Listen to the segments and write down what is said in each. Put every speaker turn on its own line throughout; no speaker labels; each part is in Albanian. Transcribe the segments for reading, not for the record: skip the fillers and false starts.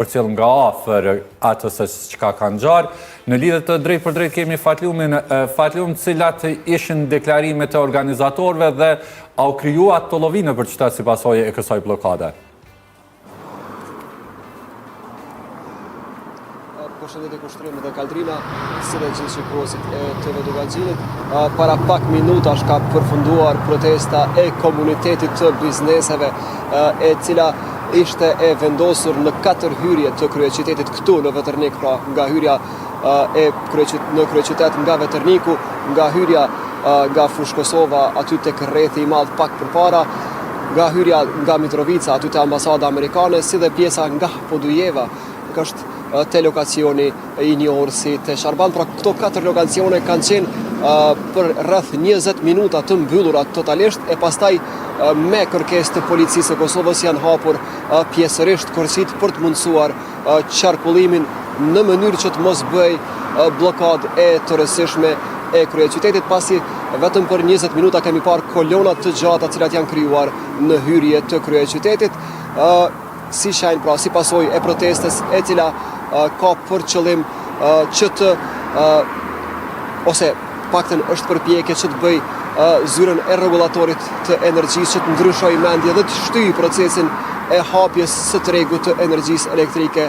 përcjell nga afër atë se çka kanë ngjarë. Në lidhje të drejt për drejt kemi Fatlum, cilat ishin deklarimet e organizatorëve dhe a u krijuar të llovinë për qytet si pasojë e kësaj bllokade?
Përshëndetje kushtrim dhe Kaldrina, si dhe gjithë shikuesit e TV Dugaxhinit. Para pak minutash ka përfunduar protesta e komunitetit të bizneseve, e cila ishte e vendosur në 4 hyrje të kryeqytetit këtu në Veternik, pra nga hyrja në kryeqytet nga Veterniku, nga hyrja nga Fushë Kosova aty tek rrethi i madh pak përpara, nga hyrja nga Mitrovica aty te ambasada amerikane, si dhe pjesa nga Podujeva, që është te lokacioni i njohur si te Sharban. Pra këto 4 lokacione kanë qenë për rreth 20 minuta të mbyllura totalisht, e pastaj me kërkesë të policisë së Kosovës janë hapur pjesërisht korsit për të mundësuar qarkullimin në mënyrë që të mos bëj bllokadë e të rrezikshme e kryeqytetit, pasi vetëm për 20 minuta kemi parë kolona të gjata të cilat janë krijuar në hyrje të kryeqytetit, si shenjë, pra si pasojë e protestës e cila ka për qëllim që të ose paktën është përpjekje që të bëj zyrën e rregullatorit të energjisë që të ndryshojë mendje dhe të shtyjë procesin e hapjes së tregut të energjisë elektrike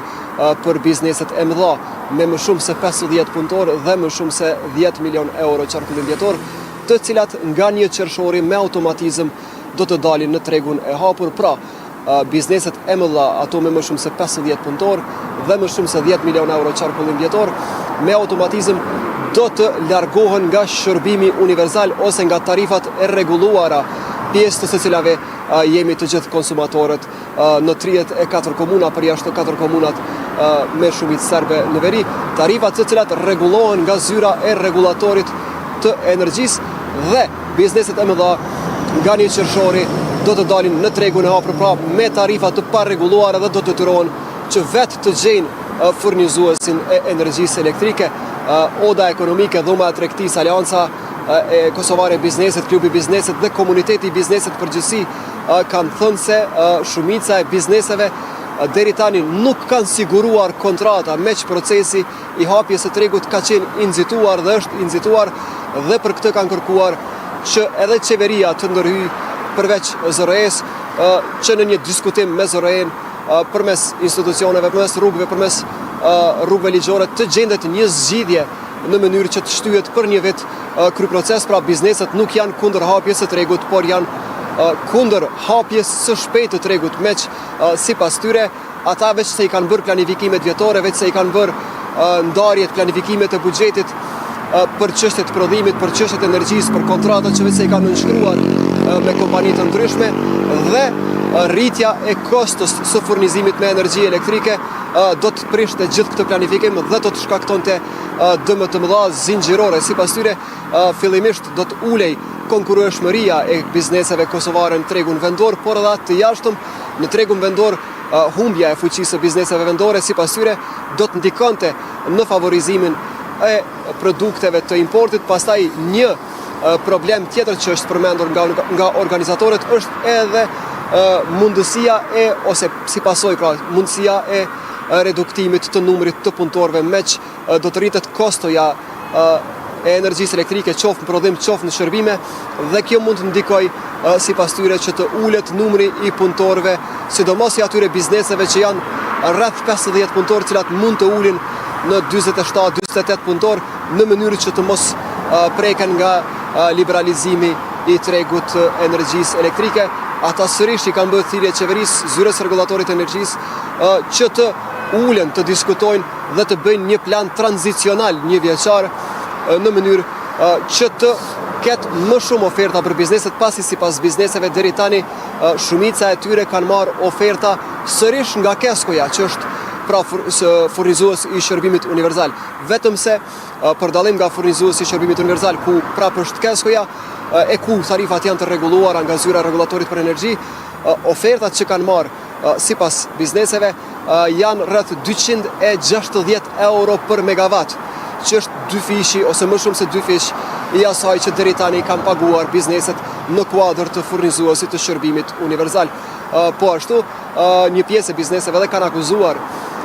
për bizneset e mëdha me më shumë se 50 punëtorë dhe më shumë se 10 milion euro qarkullim vjetor, të cilat nga 1 qershori me automatizëm do të dalin në tregun e hapur. Pra bizneset e mëdha, ato me më shumë se 50 punëtorë dhe më shumë se 10 milion euro qarkullim vjetor, me automatizëm do të largohen nga shërbimi universal ose nga tarifat e rregulluara, pjesë të së cilave jemi të gjithë konsumatorët në 34 komuna përjashtë 4 komunat me shumicë serbe në veri, tarifat të cilat rregullohen nga zyra e rregullatorit të energjisë, dhe bizneset e mëdha nga 1 qershori do të dalin në tregun e hapur, pra me tarifa të parregulluara, dhe do të detyrohen që vetë të gjejnë furnizuesin e energjisë elektrike. Oda ekonomike, dhoma e tregtisë, Alianca e Kosovare e Biznesit, Klubi i Biznesit dhe komuniteti i biznesit përgjithësi kanë thënë se shumica e bizneseve deri tani nuk kanë siguruar kontrata, meq procesi i hapjes së tregut ka qenë i nxituar dhe është i nxituar, dhe për këtë kanë kërkuar që edhe qeveria të ndërhyjë përveç ZRE-s, që në një diskutim me ZRE-n përmes institucioneve, përmes rrugëve, përmes rrugëve ligjore të gjendet një zgjidhje në mënyrë që të shtyhet për një vit ky proces. Pra bizneset nuk janë kundër hapjes së tregut, por janë kundër hapjes së shpejtë të tregut, meq sipas tyre ata veç se i kanë bërë planifikimet vjetore, veç se i kanë bërë ndarjet, planifikimet e buxhetit për çështjet e prodhimit, për çështjet e energjisë, për kontratat që vetë se i kanë nënshkruar me kompani të ndryshme, dhe rritja e kostos së furnizimit me energji elektrike do të prishte gjithë këtë planifikim dhe do të shkaktonte dëme të mëdha zinxhirore. Sipas tyre, fillimisht do të ulej konkurrueshmëria e bizneseve kosovare në tregun vendor, por edhe të jashtëm në tregun vendor. Humbja e fuqisë së bizneseve vendore, sipas tyre, do të ndikonte në favorizimin e produkteve të importit. Pastaj një problem tjetër që është përmendur nga organizatorët është edhe mundësia ose si pasojë, pra mundësia e reduktimit të numrit të punëtorëve, meq do të rritet kostoja e energjisë elektrike, qoftë në prodhim, qoftë në shërbime, dhe kjo mund të ndikojë sipas tyre që të ulet numri i punëtorëve, sidomos i atyre bizneseve që janë rreth 50 punëtorë, cilat mund të ulin në 47-48 punëtorë, në mënyrë që të mos preken nga liberalizimi i tregut energjisë elektrike. Ata sërish i kanë bërë thirrje qeverisë, zyrës rregullatorit të energjisë, që të ulen, të diskutojnë dhe të bëjnë një plan tranzicional, një vjeçar, në mënyrë që të ketë më shumë oferta për bizneset, pasi sipas bizneseve deri tani shumica e tyre kanë marrë oferta sërish nga Keskoja, që është pra furnizues i shërbimit universal. Vetëm se për dallim nga furnizuesi i shërbimit universal, ku prapë është Keskoja, e ku tarifat janë të rregulluara nga zyra e rregullatorit për energji, ofertat që kanë marrë sipas bizneseve janë rreth 260 euro për megavat, që është 2 fishi ose më shumë se 2 fish i asaj që deri tani kanë paguar bizneset në kuadër të furnizuesit të shërbimit universal. Po ashtu, një pjesë e bizneseve dhe kanë akuzuar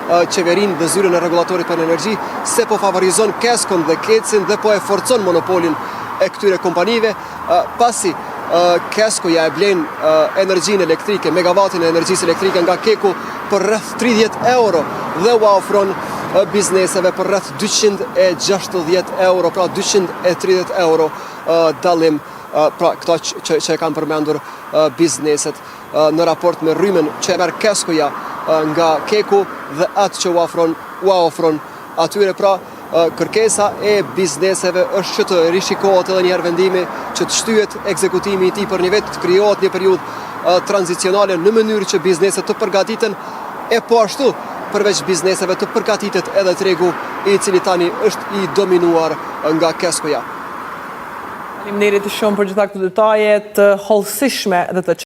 qeverinë dhe zyrën e rregullatorit për energji se po favorizon Keskon dhe Kecin dhe po e forcon monopolin e këtyre kompanive, pasi Keskoja e blen energjinë elektrike, megavatin e energjisë elektrike nga Keku për rreth 30 euro dhe u ofron bizneseve për rreth 260 euro, pra 230 euro dallim, pra këto që kanë përmendur bizneset në raport me rrymen që merr Keskoja nga Keku dhe atë që u ofron atyre. Pra kërkesa e bizneseve është që të rishikohet edhe njëherë vendimi, që të shtyhet ekzekutimi i tij për një vit, të krijohet një periudhë tranzicionale në mënyrë që bizneset të përgatiten, e po ashtu përveç bizneseve të përgatitet edhe tregu i cili tani është i dominuar nga Keskoja.
Faleminderit shumë për gjitha këto detaje të hollësishme dhe të